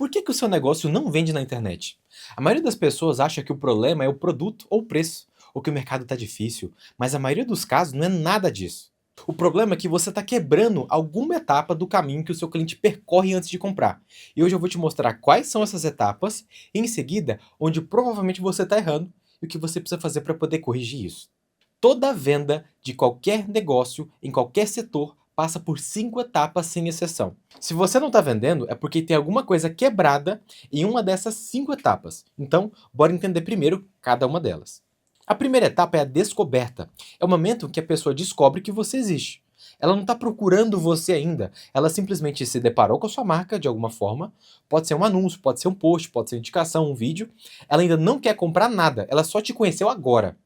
Por que que o seu negócio não vende na internet? A maioria das pessoas acha que o problema é o produto ou o preço, ou que o mercado está difícil, mas a maioria dos casos não é nada disso. O problema é que você está quebrando alguma etapa do caminho que o seu cliente percorre antes de comprar. E hoje eu vou te mostrar quais são essas etapas e em seguida onde provavelmente você está errando e o que você precisa fazer para poder corrigir isso. Toda venda de qualquer negócio, em qualquer setor, passa por 5 etapas sem exceção. Se você não está vendendo, é porque tem alguma coisa quebrada em uma dessas 5 etapas. Então, bora entender primeiro cada uma delas. A primeira etapa é a descoberta. É o momento que a pessoa descobre que você existe. Ela não está procurando você ainda, ela simplesmente se deparou com a sua marca de alguma forma. Pode ser um anúncio, pode ser um post, pode ser uma indicação, um vídeo. Ela ainda não quer comprar nada, ela só te conheceu agora.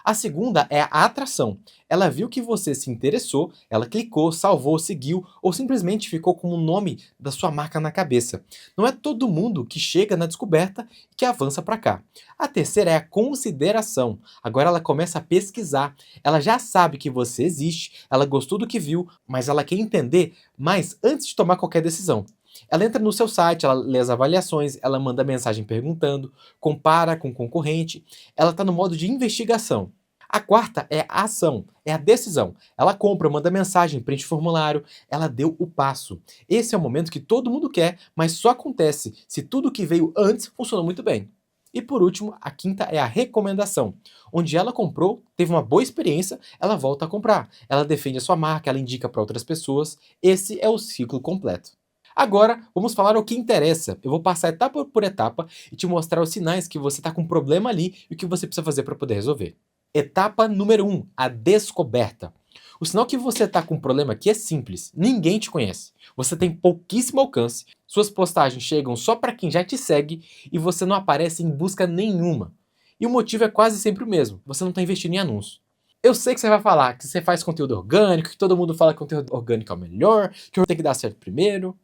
A segunda é a atração. Ela viu que você se interessou, ela clicou, salvou, seguiu ou simplesmente ficou com o nome da sua marca na cabeça. Não é todo mundo que chega na descoberta e que avança para cá. A terceira é a consideração. Agora ela começa a pesquisar. Ela já sabe que você existe, ela gostou do que viu, mas ela quer entender mais antes de tomar qualquer decisão. Ela entra no seu site, ela lê as avaliações, ela manda mensagem perguntando, compara com o concorrente, ela está no modo de investigação. A quarta é a ação, é a decisão. Ela compra, manda mensagem, preenche formulário, ela deu o passo. Esse é o momento que todo mundo quer, mas só acontece se tudo que veio antes funcionou muito bem. E por último, a quinta é a recomendação, onde ela comprou, teve uma boa experiência, ela volta a comprar. Ela defende a sua marca, ela indica para outras pessoas. Esse é o ciclo completo. Agora, vamos falar o que interessa. Eu vou passar etapa por etapa e te mostrar os sinais que você está com um problema ali e o que você precisa fazer para poder resolver. Etapa número 1, a descoberta. O sinal que você está com um problema aqui é simples. Ninguém te conhece. Você tem pouquíssimo alcance, suas postagens chegam só para quem já te segue e você não aparece em busca nenhuma. E o motivo é quase sempre o mesmo. Você não está investindo em anúncio. Eu sei que você vai falar que você faz conteúdo orgânico, que todo mundo fala que conteúdo orgânico é o melhor, que tem que dar certo primeiro.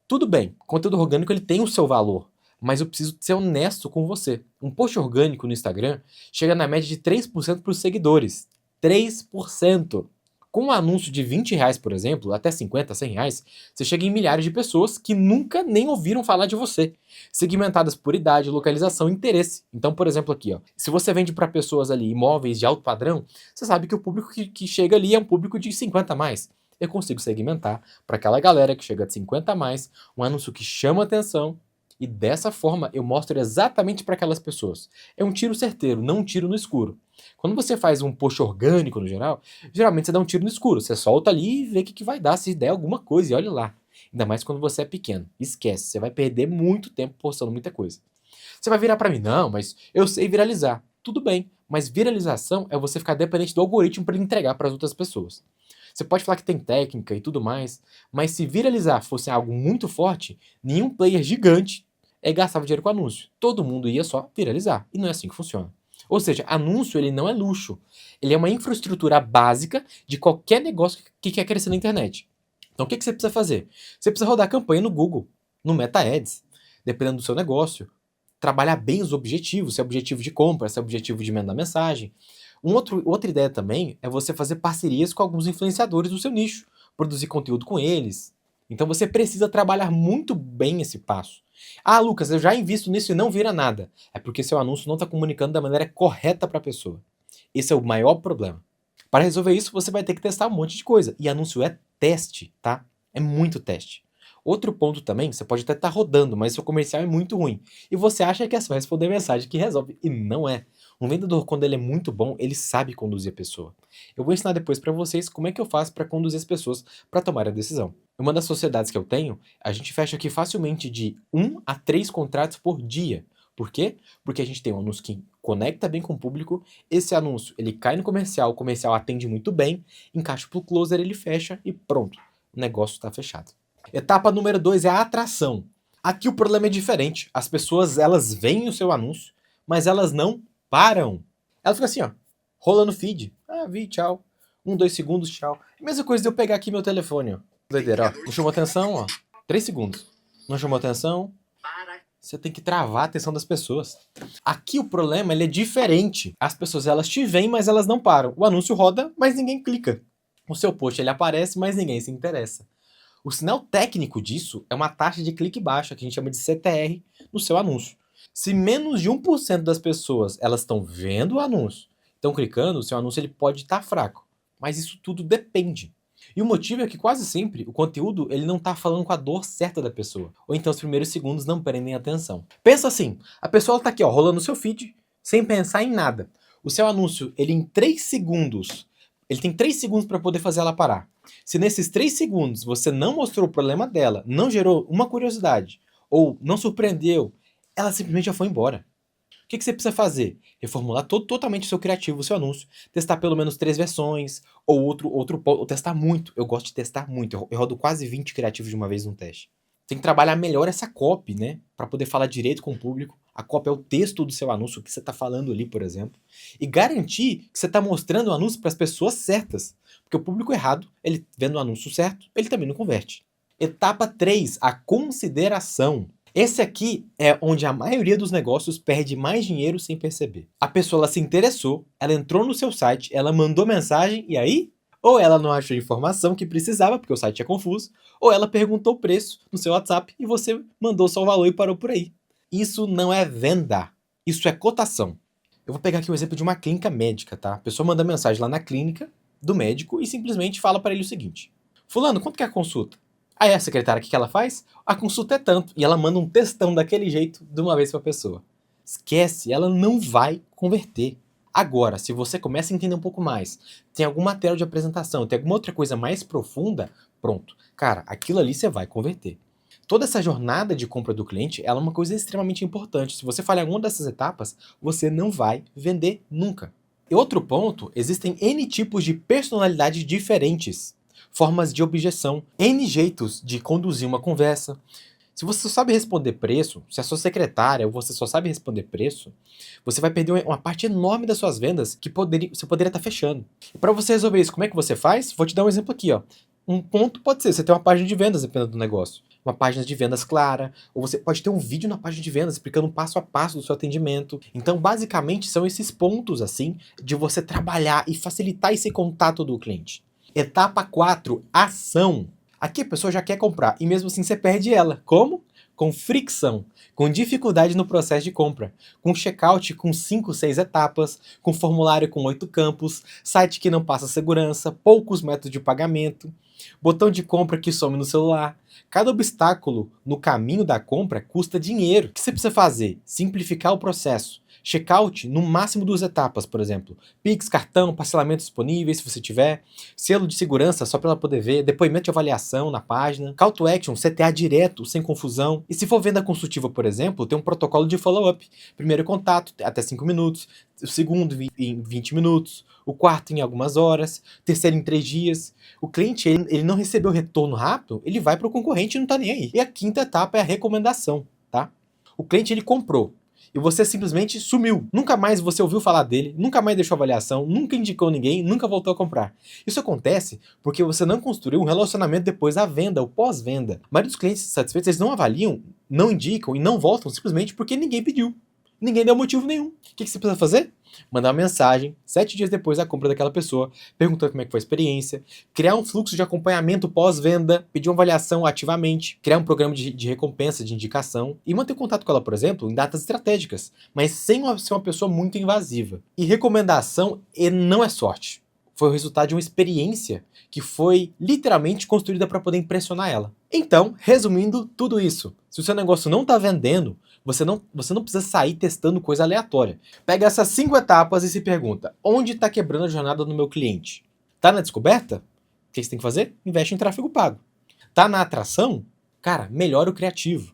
Tudo bem, conteúdo orgânico ele tem o seu valor, mas eu preciso ser honesto com você. Um post orgânico no Instagram chega na média de 3% para os seguidores. 3%! Com um anúncio de R$ 20, por exemplo, até 50, R$ 100, você chega em milhares de pessoas que nunca nem ouviram falar de você, segmentadas por idade, localização e interesse. Então, por exemplo, aqui, ó, se você vende para pessoas ali imóveis de alto padrão, você sabe que o público que chega ali é um público de 50 a mais. Eu consigo segmentar para aquela galera que chega de 50 a mais, um anúncio que chama atenção, e dessa forma eu mostro exatamente para aquelas pessoas. É um tiro certeiro, não um tiro no escuro. Quando você faz um post orgânico no geral, geralmente você dá um tiro no escuro, você solta ali e vê o que vai dar, se der alguma coisa, e olha lá. Ainda mais quando você é pequeno. Esquece, você vai perder muito tempo postando muita coisa. Você vai virar para mim, não, mas eu sei viralizar. Tudo bem, mas viralização é você ficar dependente do algoritmo para ele entregar para as outras pessoas. Você pode falar que tem técnica e tudo mais, mas se viralizar fosse algo muito forte, nenhum player gigante gastava dinheiro com anúncio. Todo mundo ia só viralizar, e não é assim que funciona. Ou seja, anúncio ele não é luxo, ele é uma infraestrutura básica de qualquer negócio que quer crescer na internet. Então o que você precisa fazer? Você precisa rodar campanha no Google, no Meta Ads, dependendo do seu negócio, trabalhar bem os objetivos, se é objetivo de compra, se é objetivo de mandar mensagem. Outra ideia também é você fazer parcerias com alguns influenciadores do seu nicho, produzir conteúdo com eles. Então você precisa trabalhar muito bem esse passo. Ah, Lucas, eu já invisto nisso e não vira nada. É porque seu anúncio não está comunicando da maneira correta para a pessoa. Esse é o maior problema. Para resolver isso, você vai ter que testar um monte de coisa. E anúncio é teste, tá? É muito teste. Outro ponto também, você pode até estar rodando, mas seu comercial é muito ruim. E você acha que é só responder mensagem que resolve. E não é. Um vendedor, quando ele é muito bom, ele sabe conduzir a pessoa. Eu vou ensinar depois para vocês como é que eu faço para conduzir as pessoas para tomar a decisão. Uma das sociedades que eu tenho, a gente fecha aqui facilmente de 1 a 3 contratos por dia. Por quê? Porque a gente tem um anúncio que conecta bem com o público, esse anúncio ele cai no comercial, o comercial atende muito bem, encaixa pro closer, ele fecha e pronto, o negócio está fechado. Etapa número 2 é a atração. Aqui o problema é diferente. As pessoas, elas veem o seu anúncio, mas elas não param. Ela fica assim, ó, rolando feed. Ah, vi, tchau. 1, 2 segundos, tchau. Mesma coisa de eu pegar aqui meu telefone, ó. Doideira, ó. Não chamou atenção, ó. 3 segundos. Não chamou atenção. Você tem que travar a atenção das pessoas. Aqui o problema ele é diferente. As pessoas, elas te veem, mas elas não param. O anúncio roda, mas ninguém clica. O seu post, ele aparece, mas ninguém se interessa. O sinal técnico disso é uma taxa de clique baixa, que a gente chama de CTR, no seu anúncio. Se menos de 1% das pessoas elas estão vendo o anúncio, estão clicando, o seu anúncio ele pode estar fraco. Mas isso tudo depende. E o motivo é que quase sempre o conteúdo ele não está falando com a dor certa da pessoa. Ou então os primeiros segundos não prendem atenção. Pensa assim, a pessoa está aqui ó, rolando o seu feed, sem pensar em nada. O seu anúncio, ele em 3 segundos, ele tem 3 segundos para poder fazer ela parar. Se nesses 3 segundos você não mostrou o problema dela, não gerou uma curiosidade, ou não surpreendeu, ela simplesmente já foi embora. O que você precisa fazer? Reformular totalmente o seu criativo, o seu anúncio, testar pelo menos 3 versões, ou testar muito. Eu gosto de testar muito, eu rodo quase 20 criativos de uma vez num teste. Tem que trabalhar melhor essa copy, né? Para poder falar direito com o público. A copy é o texto do seu anúncio, o que você está falando ali, por exemplo. E garantir que você está mostrando o anúncio para as pessoas certas. Porque o público errado, ele vendo o anúncio certo, ele também não converte. Etapa 3, a consideração. Esse aqui é onde a maioria dos negócios perde mais dinheiro sem perceber. A pessoa ela se interessou, ela entrou no seu site, ela mandou mensagem e aí? Ou ela não achou a informação que precisava, porque o site é confuso, ou ela perguntou o preço no seu WhatsApp e você mandou só o valor e parou por aí. Isso não é venda, isso é cotação. Eu vou pegar aqui o exemplo de uma clínica médica, tá? A pessoa manda mensagem lá na clínica do médico e simplesmente fala para ele o seguinte: fulano, quanto que é a consulta? Aí a secretária, o que ela faz? A consulta é tanto. E ela manda um textão daquele jeito de uma vez para a pessoa. Esquece, ela não vai converter. Agora, se você começa a entender um pouco mais, tem algum material de apresentação, tem alguma outra coisa mais profunda, pronto. Cara, aquilo ali você vai converter. Toda essa jornada de compra do cliente, ela é uma coisa extremamente importante. Se você falhar em alguma dessas etapas, você não vai vender nunca. E outro ponto, existem N tipos de personalidades diferentes. Formas de objeção, N jeitos de conduzir uma conversa. Se você só sabe responder preço, se a sua secretária ou você só sabe responder preço, você vai perder uma parte enorme das suas vendas que você poderia estar fechando. E para você resolver isso, como é que você faz? Vou te dar um exemplo aqui, ó. Um ponto pode ser, você tem uma página de vendas dependendo do negócio. Uma página de vendas clara, ou você pode ter um vídeo na página de vendas explicando passo a passo do seu atendimento. Então, basicamente, são esses pontos, assim, de você trabalhar e facilitar esse contato do cliente. Etapa 4, ação. Aqui a pessoa já quer comprar e mesmo assim você perde ela. Como? Com fricção, com dificuldade no processo de compra, com checkout com 5, 6 etapas, com formulário com 8 campos, site que não passa segurança, poucos métodos de pagamento, botão de compra que some no celular. Cada obstáculo no caminho da compra custa dinheiro. O que você precisa fazer? Simplificar o processo. Checkout no máximo 2 etapas, por exemplo. Pix, cartão, parcelamento disponível, se você tiver. Selo de segurança, só para ela poder ver. Depoimento de avaliação na página. Call to action, CTA direto, sem confusão. E se for venda consultiva, por exemplo, tem um protocolo de follow-up. Primeiro contato, até 5 minutos. O segundo, em 20 minutos. O quarto, em algumas horas. Terceiro, em 3 dias. O cliente, ele não recebeu retorno rápido, ele vai para o concorrente e não está nem aí. E a quinta etapa é a recomendação, tá? O cliente, ele comprou. E você simplesmente sumiu. Nunca mais você ouviu falar dele, nunca mais deixou avaliação, nunca indicou ninguém, nunca voltou a comprar. Isso acontece porque você não construiu um relacionamento depois da venda, o pós-venda. A maioria dos clientes satisfeitos, eles não avaliam, não indicam e não voltam simplesmente porque ninguém pediu. Ninguém deu motivo nenhum. O que você precisa fazer? Mandar uma mensagem, 7 dias depois da compra daquela pessoa, perguntando como é que foi a experiência, criar um fluxo de acompanhamento pós-venda, pedir uma avaliação ativamente, criar um programa de recompensa, de indicação e manter contato com ela, por exemplo, em datas estratégicas, mas sem ser uma pessoa muito invasiva. E recomendação não é sorte. Foi o resultado de uma experiência que foi literalmente construída para poder impressionar ela. Então, resumindo tudo isso, se o seu negócio não está vendendo, você não precisa sair testando coisa aleatória. Pega essas 5 etapas e se pergunta, onde está quebrando a jornada do meu cliente? Tá na descoberta? O que você tem que fazer? Investe em tráfego pago. Tá na atração? Cara, melhora o criativo.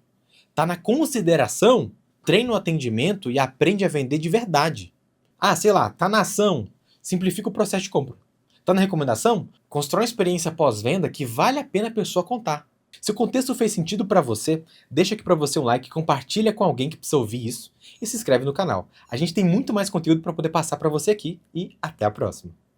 Tá na consideração? Treina o atendimento e aprende a vender de verdade. Ah, sei lá, tá na ação? Simplifica o processo de compra. Tá na recomendação? Constrói uma experiência pós-venda que vale a pena a pessoa contar. Se o contexto fez sentido para você, deixa aqui para você um like, compartilha com alguém que precisa ouvir isso e se inscreve no canal. A gente tem muito mais conteúdo para poder passar para você aqui e até a próxima.